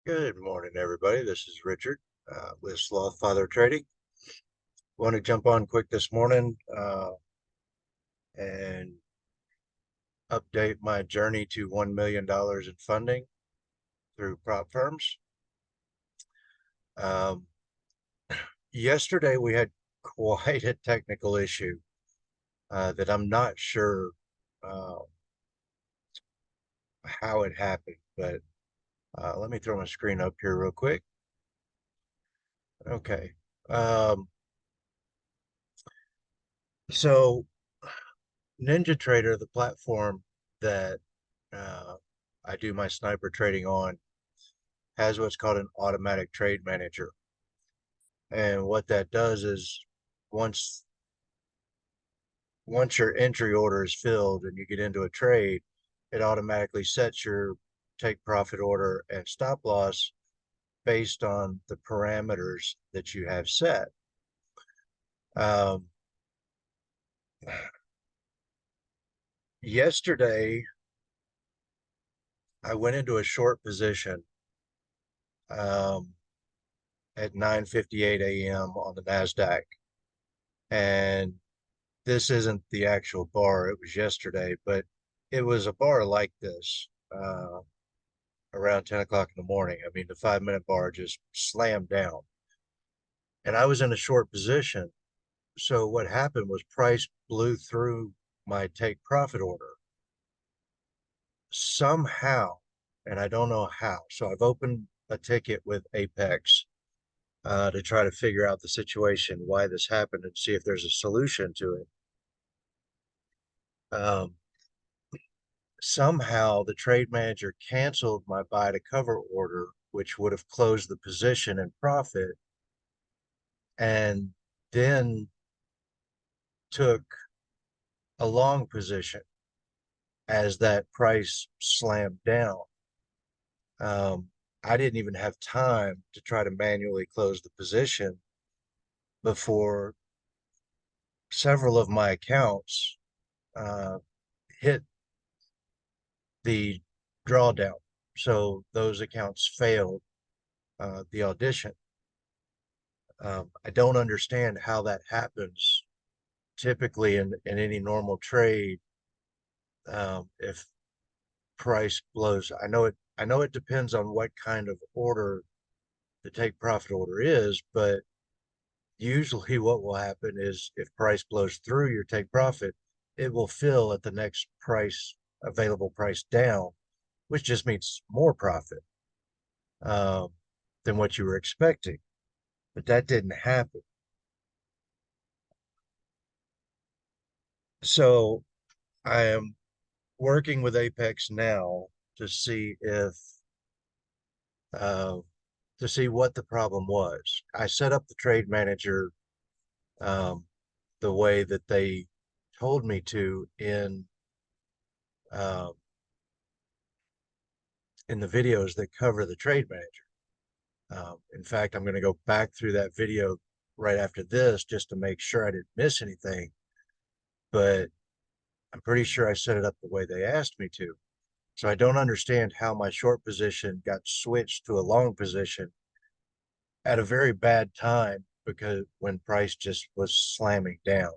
Good morning, everybody. This is Richard with Sloth Father Trading. Want to jump on quick this morning and update my journey to $1 million in funding through prop firms. Um, Yesterday, we had quite a technical issue that I'm not sure uh, how it happened, but let me throw my screen up here real quick. Okay. Um, so NinjaTrader, the platform that uh, I do my sniper trading on, has what's called an automatic trade manager. And what that does is once once your entry order is filled and you get into a trade, it automatically sets your take profit order and stop loss based on the parameters that you have set. Um, Yesterday, I went into a short position um, at 9:58 a.m. on the NASDAQ. And this isn't the actual bar, it was yesterday, but it was a bar like this around 10 o'clock in the morning. I mean, the 5 minute bar just slammed down. And I was in a short position. So what happened was price blew through my take profit order somehow, and I don't know how. So I've opened a ticket with Apex to try to figure out the situation, why this happened, and see if there's a solution to it. Um, Somehow the trade manager canceled my buy to cover order, which would have closed the position in profit, and then took a long position as that price slammed down. Um, I didn't even have time to try to manually close the position before several of my accounts uh, hit the drawdown. So those accounts failed the audition. I don't understand how that happens. Typically, in any normal trade, if price blows, I know it depends on what kind of order the take profit order is, but usually what will happen is if price blows through your take profit, it will fill at the next price available price down, which just means more profit um, than what you were expecting. But that didn't happen. So I am working with Apex now to see if uh, to see what the problem was. I set up the trade manager um, the way that they told me to uh, in the videos that cover the trade manager. In fact, I'm going to go back through that video right after this just to make sure I didn't miss anything. But I'm pretty sure I set it up the way they asked me to. So I don't understand how my short position got switched to a long position at a very bad time because when price just was slamming down.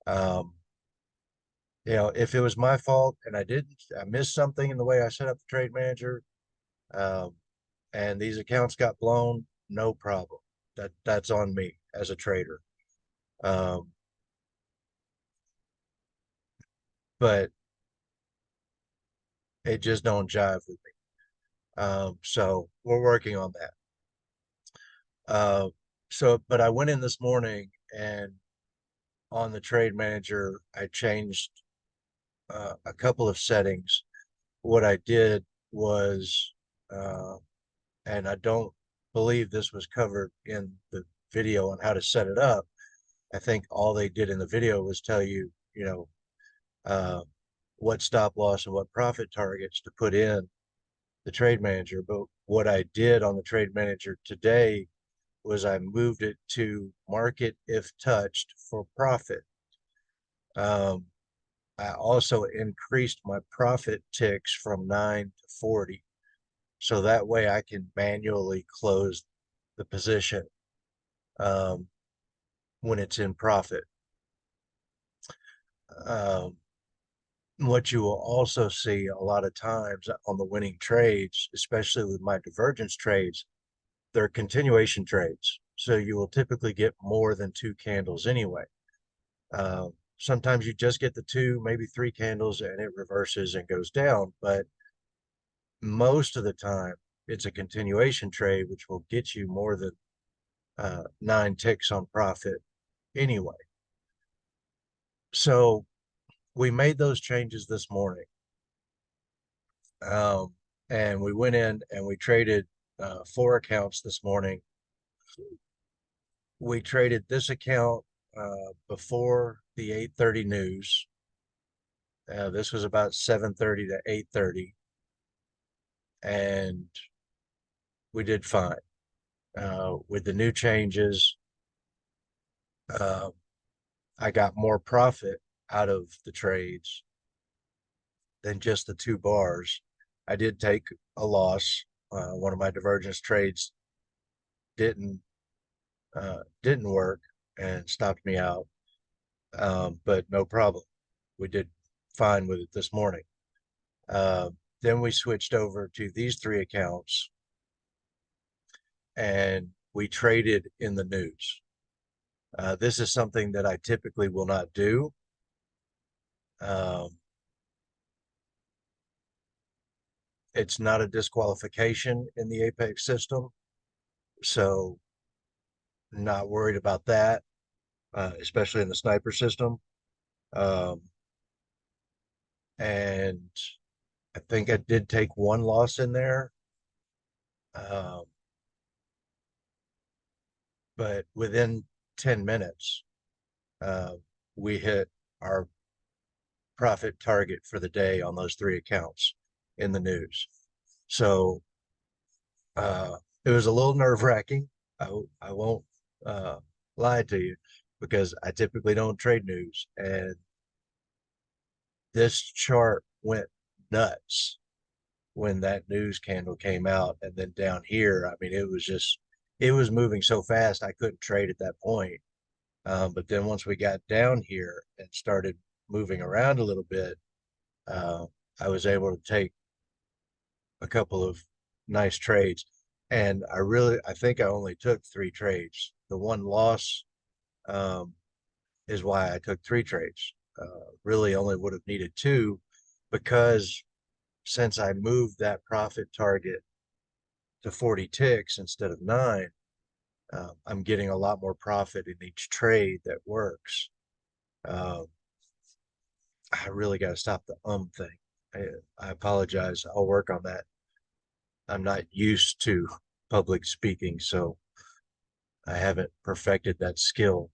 Um, if it was my fault and I missed something in the way I set up the trade manager, um, and these accounts got blown, no problem. That's on me as a trader. Um, but it just don't jive with me. So we're working on that. Uh, but I went in this morning and on the trade manager, I changed a couple of settings. What I did was, uh, and I don't believe this was covered in the video on how to set it up. I think all they did in the video was tell you, uh, what stop loss and what profit targets to put in the trade manager. But what I did on the trade manager today was I moved it to market if touched for profit. Um, I also increased my profit ticks from 9 to 40. So that way I can manually close the position um, when it's in profit. Um, what you will also see a lot of times on the winning trades, especially with my divergence trades, they're continuation trades. So you will typically get more than two candles anyway. Sometimes you just get the two, maybe three candles, and it reverses and goes down. But most of the time, it's a continuation trade, which will get you more than 9 ticks on profit anyway. So we made those changes this morning. Um, and we went in and we traded 4 accounts this morning. We traded this account before the 8:30 news. This was about 7:30 to 8:30, and we did fine. With the new changes, uh, I got more profit out of the trades than just the 2 bars. I did take a loss. One of my divergence trades didn't didn't work and stopped me out, but no problem. We did fine with it this morning. Uh, then we switched over to these 3 accounts and we traded in the news. This is something that I typically will not do. Um, it's not a disqualification in the Apex system, so not worried about that, especially in the sniper system. Um, and I think I did take one loss in there, um, but within 10 minutes, uh, we hit our profit target for the day on those 3 accounts in the news. So uh, it was a little nerve wracking. I won't uh, lie to you because I typically don't trade news. And this chart went nuts when that news candle came out. And then down here, I mean, it was moving so fast, I couldn't trade at that point. But then once we got down here and started moving around a little bit, uh, I was able to take a couple of nice trades. And I think I only took 3 trades. The one loss um, is why I took 3 trades. Really only would have needed 2 because since I moved that profit target to 40 ticks instead of 9, I'm getting a lot more profit in each trade that works. Uh, I really got to stop the thing. I apologize. I'll work on that. I'm not used to public speaking, so I haven't perfected that skill.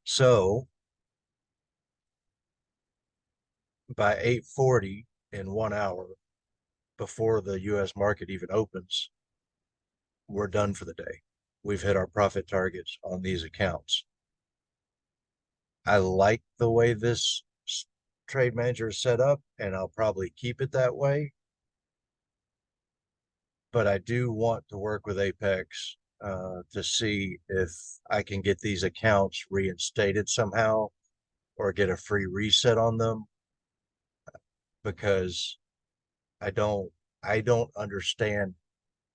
So by 8:40 in 1 hour, before the US market even opens, we're done for the day. We've hit our profit targets on these accounts. I like the way this trade manager is set up, and I'll probably keep it that way. But I do want to work with Apex to see if I can get these accounts reinstated somehow or get a free reset on them because I don't I don't understand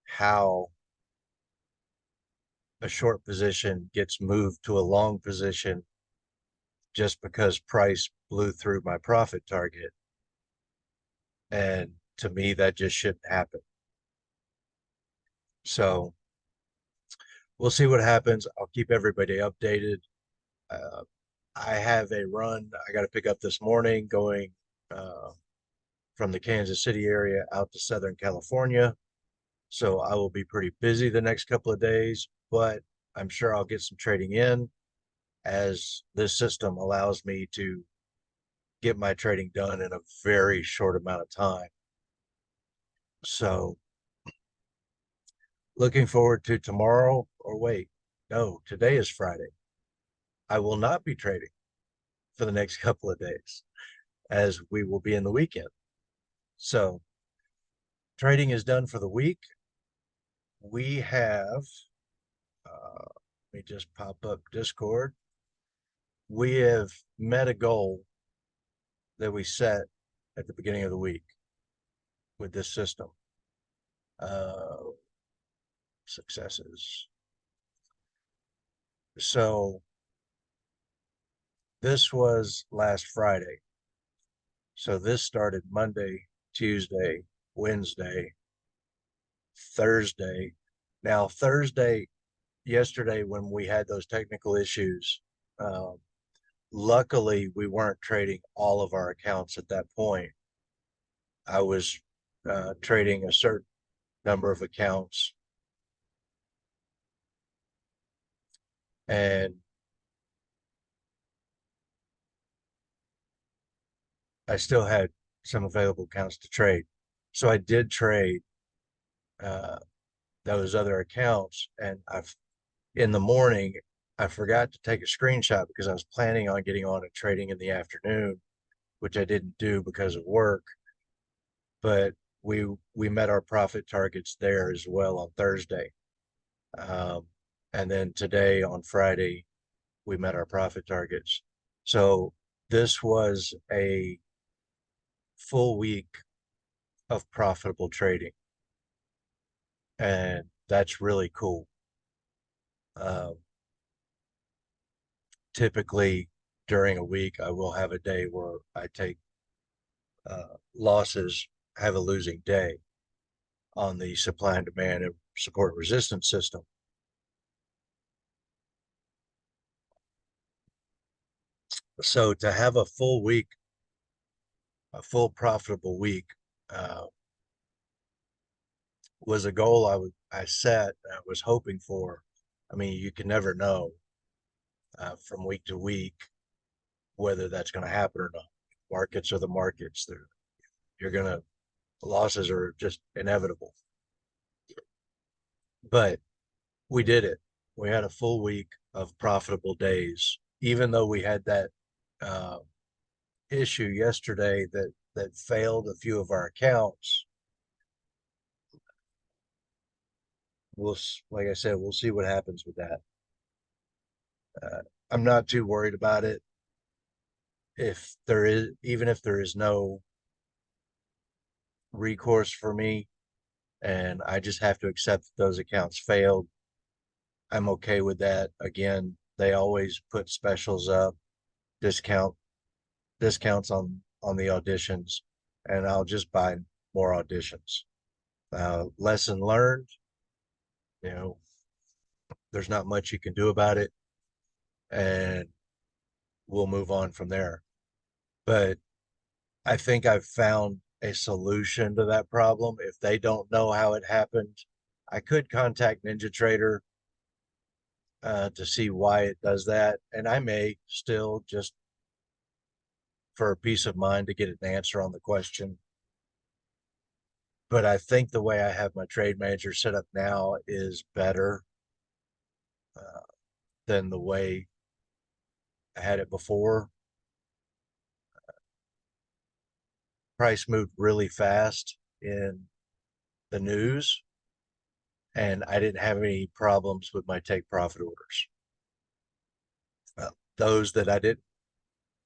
how a short position gets moved to a long position just because price blew through my profit target. And to me, that just shouldn't happen. So we'll see what happens. I'll keep everybody updated. Uh, I have a run I got to pick up this morning going from the Kansas City area out to Southern California. So I will be pretty busy the next couple of days, but I'm sure I'll get some trading in as this system allows me to get my trading done in a very short amount of time. So looking forward to tomorrow, or wait, no, today is Friday. I will not be trading for the next couple of days as we will be in the weekend. So trading is done for the week. We have, let me just pop up Discord. We have met a goal that we set at the beginning of the week with this system. Successes. So this was last Friday. So this started Monday, Tuesday, Wednesday, Thursday. Now, Thursday, yesterday, when we had those technical issues, um, luckily we weren't trading all of our accounts at that point. I was trading a certain number of accounts, and I still had some available accounts to trade. So I did trade uh, those other accounts, and I've in the morning I forgot to take a screenshot because I was planning on getting on and trading in the afternoon, which I didn't do because of work. But we met our profit targets there as well on Thursday, um, and then today on Friday we met our profit targets. So this was a full week of profitable trading, and that's really cool. Um, Typically during a week, I will have a day where I take losses, have a losing day on the supply and demand and support resistance system. So to have a full week, a full profitable week, uh, was a goal I set. I was hoping for. I mean, you can never know from week to week whether that's going to happen or not. Markets are the markets. You're going to losses are just inevitable. But we did it. We had a full week of profitable days, even though we had that uh, issue yesterday that failed a few of our accounts. We'll, like I said, we'll see what happens with that. I'm not too worried about it. If there is, even if there is no recourse for me, and I just have to accept that those accounts failed, I'm okay with that. Again, they always put specials up, discount discounts on the auditions, and I'll just buy more auditions. Lesson learned, you know, there's not much you can do about it, and we'll move on from there. But I think I've found a solution to that problem. If they don't know how it happened, I could contact NinjaTrader to see why it does that, and I may still just for a peace of mind to get an answer on the question. But I think the way I have my trade manager set up now is better uh, than the way I had it before. Price moved really fast in the news, and I didn't have any problems with my take profit orders. Those that I didn't,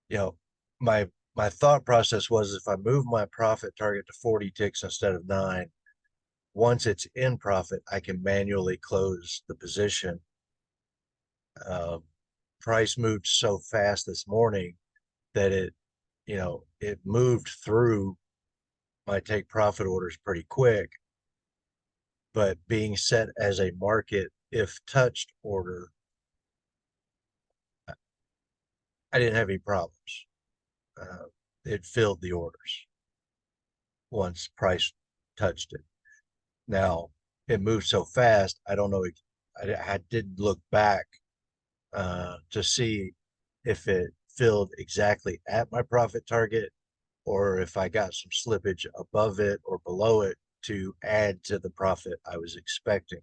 you know, my my thought process was if I move my profit target to 40 ticks instead of 9, once it's in profit, I can manually close the position. Um, Price moved so fast this morning that it moved through my take profit orders pretty quick, but being set as a market if touched order, I didn't have any problems. Uh, it filled the orders once price touched it. Now it moved so fast, I don't know. I didn't look back to see if it filled exactly at my profit target or if I got some slippage above it or below it to add to the profit I was expecting.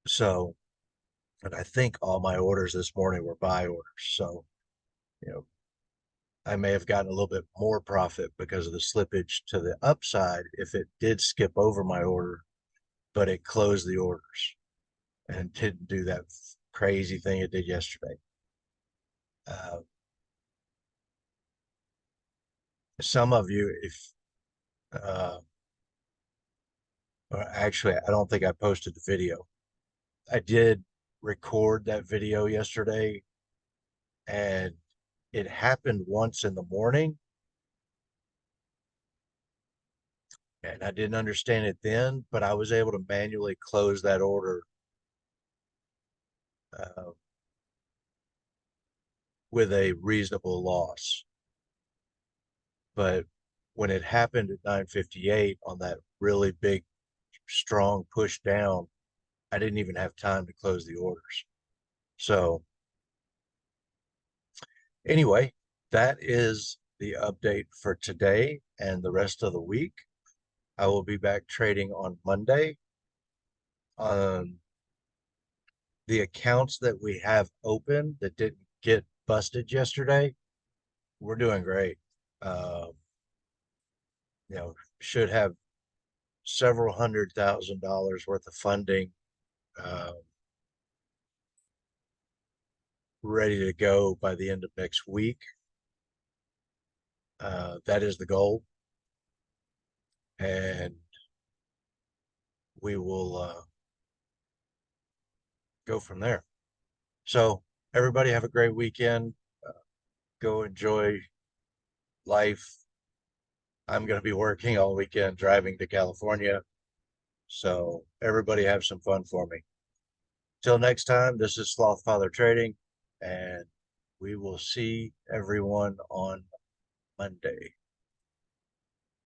So, and I think all my orders this morning were buy orders. So, you know, I may have gotten a little bit more profit because of the slippage to the upside if it did skip over my order, but it closed the orders and didn't do that crazy thing it did yesterday. Uh, some of you, if uh, actually, I don't think I posted the video. I did record that video yesterday, and it happened once in the morning, and I didn't understand it then, but I was able to manually close that order uh, with a reasonable loss. But when it happened at 9:58 on that really big, strong push down, I didn't even have time to close the orders. So anyway, that is the update for today and the rest of the week. I will be back trading on Monday. The accounts that we have open that didn't get busted yesterday, we're doing great. Uh, should have several $100,000 worth of funding uh, ready to go by the end of next week. That is the goal, and we will go from there. So, everybody have a great weekend. Go enjoy life. I'm going to be working all weekend driving to California. So, everybody have some fun for me. Till next time, this is Sloth Father Trading, and we will see everyone on Monday.